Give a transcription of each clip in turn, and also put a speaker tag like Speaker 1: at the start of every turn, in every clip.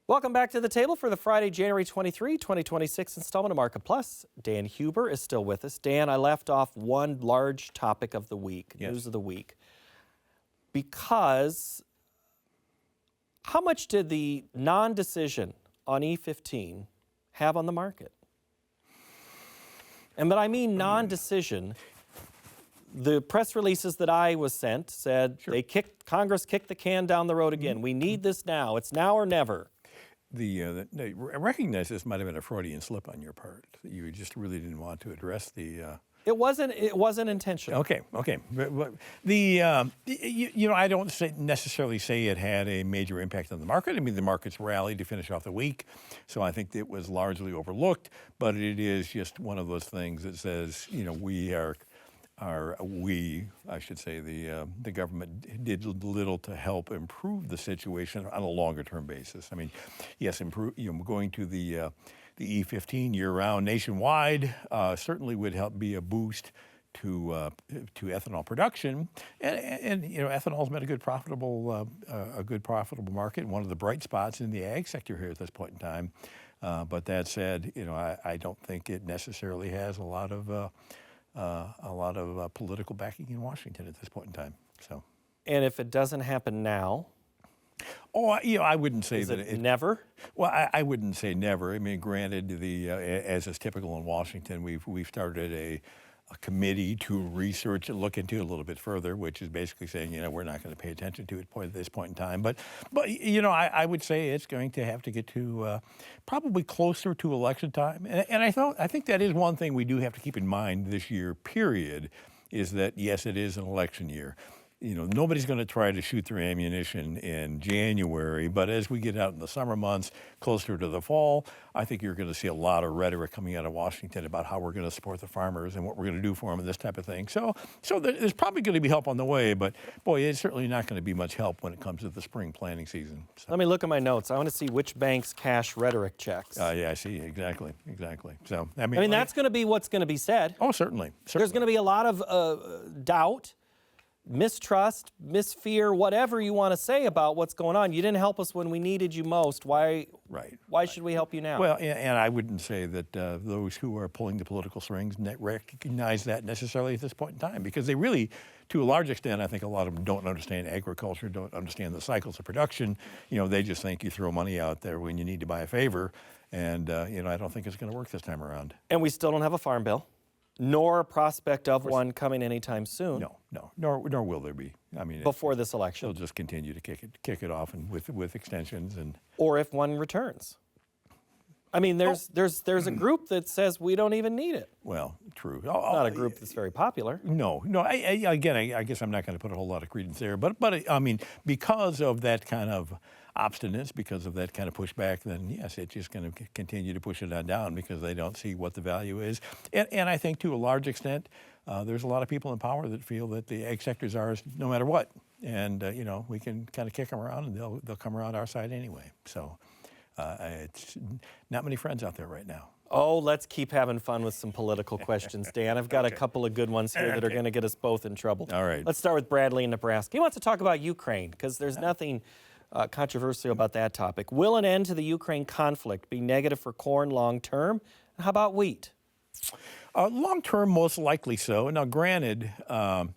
Speaker 1: Welcome back to the table for the Friday, January 23, 2026 installment of Market Plus. Dan Hueber is still with us. Dan, I left off one large topic of the week, news of the week, because how much did the non-decision on E15 have on the market? And but I mean non-decision. The press releases that I was sent said Congress kicked the can down the road again. We need this now. It's now or never.
Speaker 2: I recognize this might have been a Freudian slip on your part. You just really didn't want to address the.
Speaker 1: It wasn't intentional.
Speaker 2: Okay. But I don't necessarily say it had a major impact on the market. I mean, the markets rallied to finish off the week, so I think it was largely overlooked. But it is just one of those things that says, the government did little to help improve the situation on a longer-term basis. I mean, yes, going to the E15 year-round nationwide certainly would help be a boost to ethanol production, and ethanol's been a good profitable market, one of the bright spots in the ag sector here at this point in time. But that said, I don't think it necessarily has a lot of political backing in Washington at this point in time. So,
Speaker 1: and if it doesn't happen now,
Speaker 2: I wouldn't say
Speaker 1: is
Speaker 2: that
Speaker 1: it never.
Speaker 2: Well, I wouldn't say never. I mean, granted, as is typical in Washington, we've started a committee to research and look into it a little bit further, which is basically saying, we're not going to pay attention to it at this point in time. But I would say it's going to have to get to probably closer to election time. And I think that is one thing we do have to keep in mind this year, period, is that, yes, it is an election year. Nobody's going to try to shoot through ammunition in January, but as we get out in the summer months, closer to the fall, I think you're going to see a lot of rhetoric coming out of Washington about how we're going to support the farmers and what we're going to do for them and this type of thing. So there's probably going to be help on the way, but boy, it's certainly not going to be much help when it comes to the spring planting season. So.
Speaker 1: Let me look at my notes. I want to see which banks cash rhetoric checks.
Speaker 2: Yeah, I see. Exactly. So
Speaker 1: I mean that's going to be what's going to be said.
Speaker 2: Oh, certainly.
Speaker 1: There's going to be a lot of doubt, mistrust, misfear, whatever you want to say about what's going on. You didn't help us when we needed you most. Why should we help you now?
Speaker 2: Well, and I wouldn't say that those who are pulling the political strings recognize that necessarily at this point in time, because they really, to a large extent, I think a lot of them don't understand agriculture, don't understand the cycles of production. They just think you throw money out there when you need to buy a favor, and I don't think it's going to work this time around.
Speaker 1: And we still don't have a farm bill, nor a prospect of one coming anytime soon.
Speaker 2: No, nor will there be. I mean,
Speaker 1: before this election,
Speaker 2: they'll just continue to kick it off and with extensions
Speaker 1: or if one returns. I mean, there's a group that says we don't even need it.
Speaker 2: Well, true.
Speaker 1: Not a group that's very popular.
Speaker 2: No. I guess I'm not going to put a whole lot of credence there, but I mean, because of that kind of obstinance, because of that kind of pushback, then yes, it's just going to continue to push it on down because they don't see what the value is. And I think to a large extent, there's a lot of people in power that feel that the ag sector is ours no matter what. And, we can kind of kick them around and they'll come around our side anyway. So it's not many friends out there right now.
Speaker 1: Oh, let's keep having fun with some political questions, Dan. I've got a couple of good ones here that are going to get us both in trouble.
Speaker 2: All right.
Speaker 1: Let's start with Bradley in Nebraska. He wants to talk about Ukraine because there's nothing controversial about that topic. Will an end to the Ukraine conflict be negative for corn long term? How about wheat?
Speaker 2: Long term, most likely so. Now, granted, as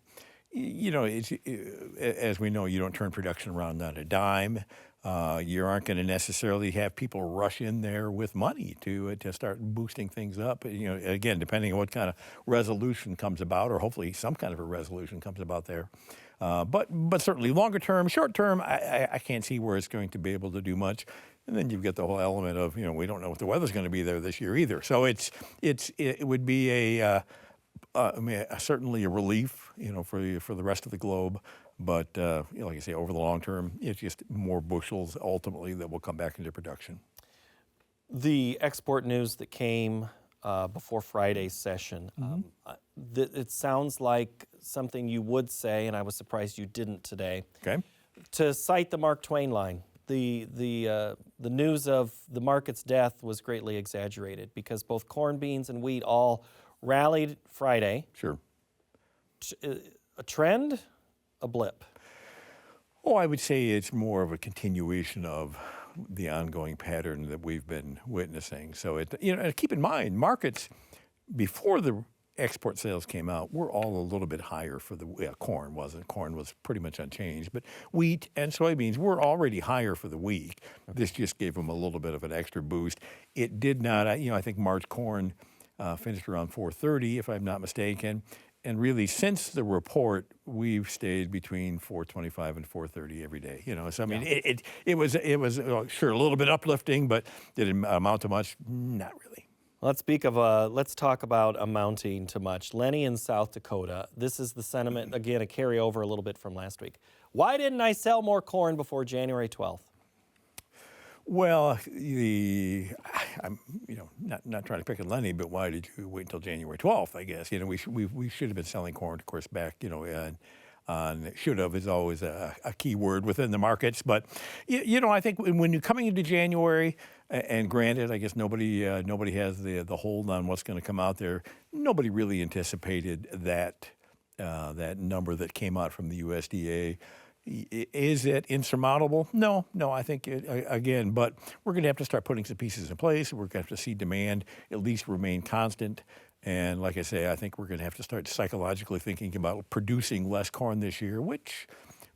Speaker 2: we know, you don't turn production around on a dime. You aren't going to necessarily have people rush in there with money to start boosting things up. Again, depending on what kind of resolution comes about, or hopefully some kind of a resolution comes about there. But certainly longer term, short term, I can't see where it's going to be able to do much. And then you've got the whole element of we don't know what the weather's going to be there this year either. So it would be certainly a relief for the rest of the globe. But like I say, over the long term, it's just more bushels ultimately that will come back into production.
Speaker 1: The export news that came before Friday's session, it sounds like something you would say, and I was surprised you didn't today.
Speaker 2: Okay.
Speaker 1: To cite the Mark Twain line, the news of the market's death was greatly exaggerated because both corn, beans, and wheat all rallied Friday.
Speaker 2: Sure.
Speaker 1: A trend? A blip?
Speaker 2: Oh, I would say it's more of a continuation of the ongoing pattern that we've been witnessing. So keep in mind, markets before the export sales came out were all a little bit higher for the corn wasn't. Corn was pretty much unchanged, but wheat and soybeans were already higher for the week. This just gave them a little bit of an extra boost. It did not. I think March corn finished around 430, if I'm not mistaken. And really, since the report, we've stayed between 425 and 430 every day. So I mean, it was sure a little bit uplifting, but did it amount to much? Not really.
Speaker 1: Let's talk about amounting to much. Lenny in South Dakota, this is the sentiment, again, a carryover a little bit from last week. Why didn't I sell more corn before January 12th?
Speaker 2: Well, I'm not trying to pick on Lenny, but why did you wait until January 12th? I guess we should have been selling corn, of course, back on should have is always a key word within the markets. But I think when you're coming into January, and granted, I guess nobody has the hold on what's going to come out there. Nobody really anticipated that number that came out from the USDA. Is it insurmountable? No. I think again, but we're going to have to start putting some pieces in place. We're going to have to see demand at least remain constant. And like I say, I think we're going to have to start psychologically thinking about producing less corn this year, which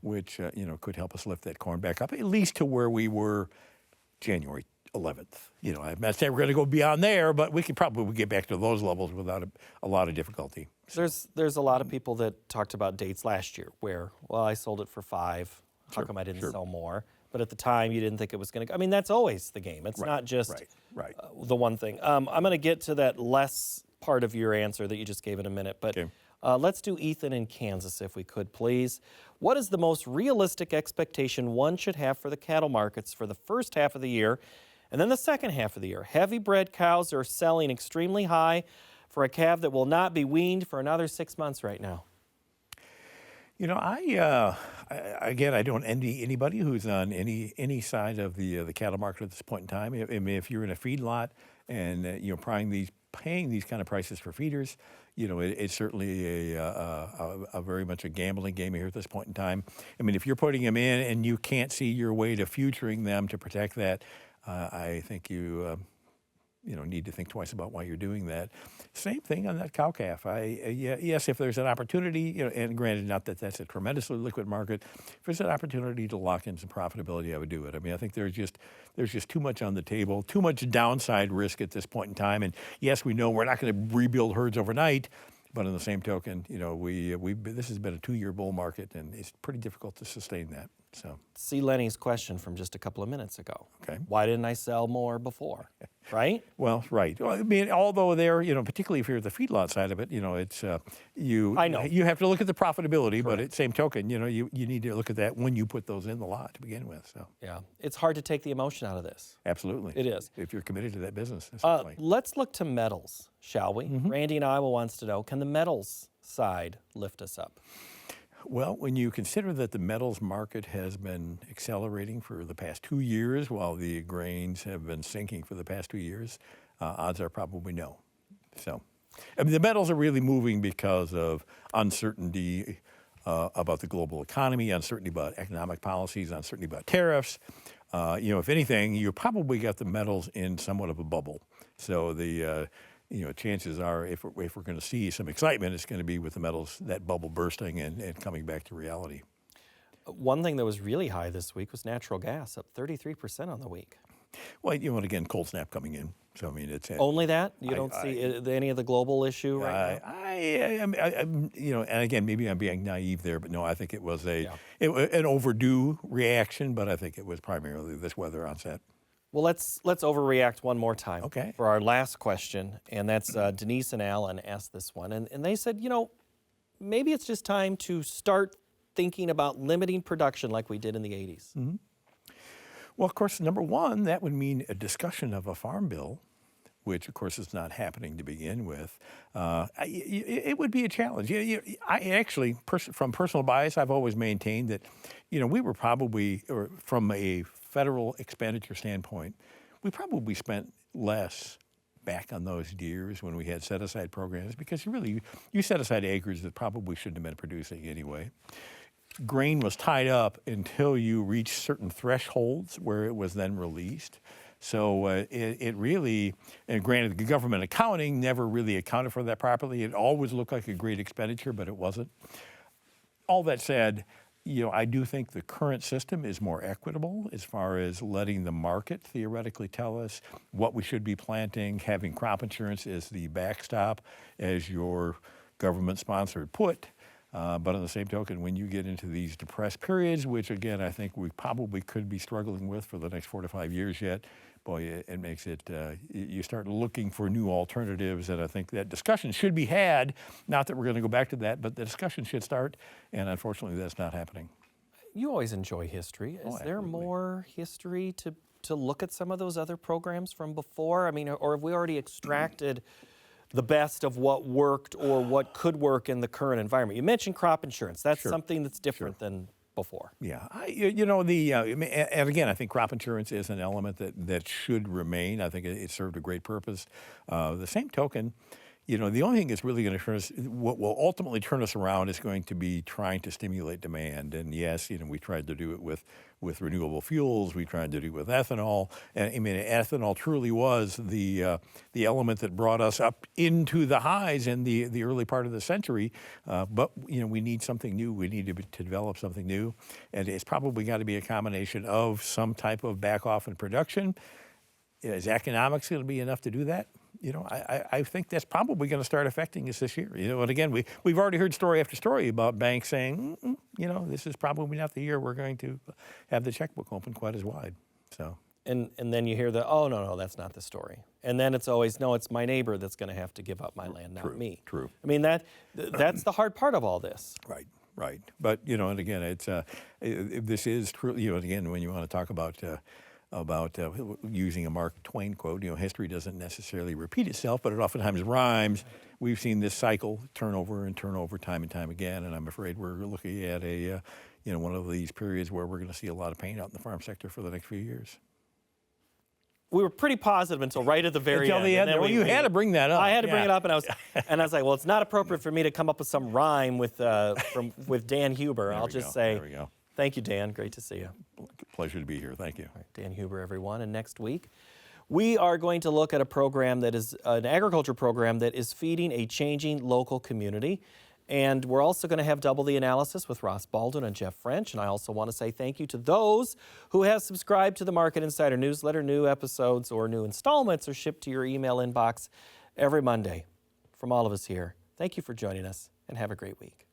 Speaker 2: could help us lift that corn back up at least to where we were January 11th. I'm not saying we're going to go beyond there, but we could probably get back to those levels without a lot of difficulty.
Speaker 1: There's a lot of people that talked about dates last year where, well, I sold it for 5. How come I didn't sell more? But at the time, you didn't think it was going to go. I mean, that's always the game. It's not just the one thing. I'm going to get to that less part of your answer that you just gave in a minute, but let's do Ethan in Kansas, if we could, please. What is the most realistic expectation one should have for the cattle markets for the first half of the year and then the second half of the year? Heavy bred cows are selling extremely high for a calf that will not be weaned for another 6 months right now.
Speaker 2: I don't envy anybody who's on any side of the cattle market at this point in time. I mean, if you're in a feedlot and paying these kind of prices for feeders, it's certainly a very much a gambling game here at this point in time. I mean, if you're putting them in and you can't see your way to futuring them to protect that, I think you need to think twice about why you're doing that. Same thing on that cow-calf. Yes, if there's an opportunity, and granted, not that that's a tremendously liquid market, if there's an opportunity to lock in some profitability, I would do it. I mean, I think there's just too much on the table, too much downside risk at this point in time. And yes, we know we're not going to rebuild herds overnight, but on the same token, this has been a 2-year bull market, and it's pretty difficult to sustain that. So
Speaker 1: see Lenny's question from just a couple of minutes ago.
Speaker 2: Okay.
Speaker 1: Why didn't I sell more before? Right?
Speaker 2: Well, right. Well, I mean, although there, particularly if you're at the feedlot side of it, it's
Speaker 1: I know
Speaker 2: you have to look at the profitability, but at the same token, you need to look at that when you put those in the lot to begin with. So
Speaker 1: yeah, it's hard to take the emotion out of this.
Speaker 2: Absolutely,
Speaker 1: it is.
Speaker 2: If you're committed to that business.
Speaker 1: Let's look to metals, shall we? Mm-hmm. Randy in Iowa wants to know: can the metals side lift us up?
Speaker 2: Well, when you consider that the metals market has been accelerating for the past 2 years, while the grains have been sinking for the past 2 years, odds are probably no. So, I mean, the metals are really moving because of uncertainty about the global economy, uncertainty about economic policies, uncertainty about tariffs. If anything, you probably got the metals in somewhat of a bubble. So chances are, if we're going to see some excitement, it's going to be with the metals, that bubble bursting and coming back to reality.
Speaker 1: One thing that was really high this week was natural gas, up 33% on the week.
Speaker 2: Well, and again, cold snap coming in. So, I mean, it's...
Speaker 1: Only that? You don't see any of the global issue right now?
Speaker 2: And again, maybe I'm being naive there, but no, I think it was an overdue reaction, but I think it was primarily this weather onset.
Speaker 1: Well, let's overreact one more time
Speaker 2: okay.
Speaker 1: for our last question, and that's Denise and Alan asked this one, and they said, maybe it's just time to start thinking about limiting production like we did in the 80s.
Speaker 2: Mm-hmm. Well, of course, number one, that would mean a discussion of a farm bill, which, of course, is not happening to begin with. It would be a challenge. I actually, from personal bias, I've always maintained that, we were probably, or from a federal expenditure standpoint, we probably spent less back on those years when we had set-aside programs because you set aside acres that probably shouldn't have been producing anyway. grain was tied up until you reached certain thresholds where it was then released. So it really, and granted, the government accounting never really accounted for that properly. It always looked like a great expenditure, but it wasn't. All that said, I do think the current system is more equitable as far as letting the market theoretically tell us what we should be planting, having crop insurance as the backstop, as your government-sponsored put. But on the same token, when you get into these depressed periods, which again, I think we probably could be struggling with for the next 4 to 5 years yet, boy, it makes it, you start looking for new alternatives, and I think that discussion should be had. Not that we're going to go back to that, but the discussion should start, and unfortunately that's not happening.
Speaker 1: You always enjoy history. Is there more history to look at some of those other programs from before? I mean, or have we already extracted the best of what worked or what could work in the current environment? You mentioned crop insurance. That's something that's different than before.
Speaker 2: Yeah, and again, I think crop insurance is an element that should remain. I think it served a great purpose. The same token, the only thing that's really going to turn us, what will ultimately turn us around is going to be trying to stimulate demand. And yes, we tried to do it with renewable fuels. We tried to do it with ethanol. And I mean, ethanol truly was the element that brought us up into the highs in the early part of the century. But we need something new. We need to develop something new, and it's probably got to be a combination of some type of back off in production. Is economics going to be enough to do that? I think that's probably going to start affecting us this year. And again, we've already heard story after story about banks saying, this is probably not the year we're going to have the checkbook open quite as wide. So.
Speaker 1: And then you hear oh, no, that's not the story. And then it's always, no, it's my neighbor that's going to have to give up my land, not me.
Speaker 2: True.
Speaker 1: I mean, that's the hard part of all this.
Speaker 2: Right. But, and again, it's this is true, and again, when you want to talk about using a Mark Twain quote, history doesn't necessarily repeat itself, but it oftentimes rhymes. We've seen this cycle turn over time and time again, and I'm afraid we're looking at one of these periods where we're going to see a lot of pain out in the farm sector for the next few years.
Speaker 1: We were pretty positive until right at the very end.
Speaker 2: You had to bring that up.
Speaker 1: I had to bring it up, and I was like, well, it's not appropriate for me to come up with some rhyme with Dan Hueber. I'll just say,
Speaker 2: there we go.
Speaker 1: Thank you, Dan. Great to see you.
Speaker 2: Pleasure to be here. Thank you.
Speaker 1: Right, Dan Hueber, everyone. And next week, we are going to look at a program that is an agriculture program that is feeding a changing local community. And we're also going to have Double the Analysis with Ross Baldwin and Jeff French. And I also want to say thank you to those who have subscribed to the Market Insider newsletter. New episodes or new installments are shipped to your email inbox every Monday. From all of us here, thank you for joining us and have a great week.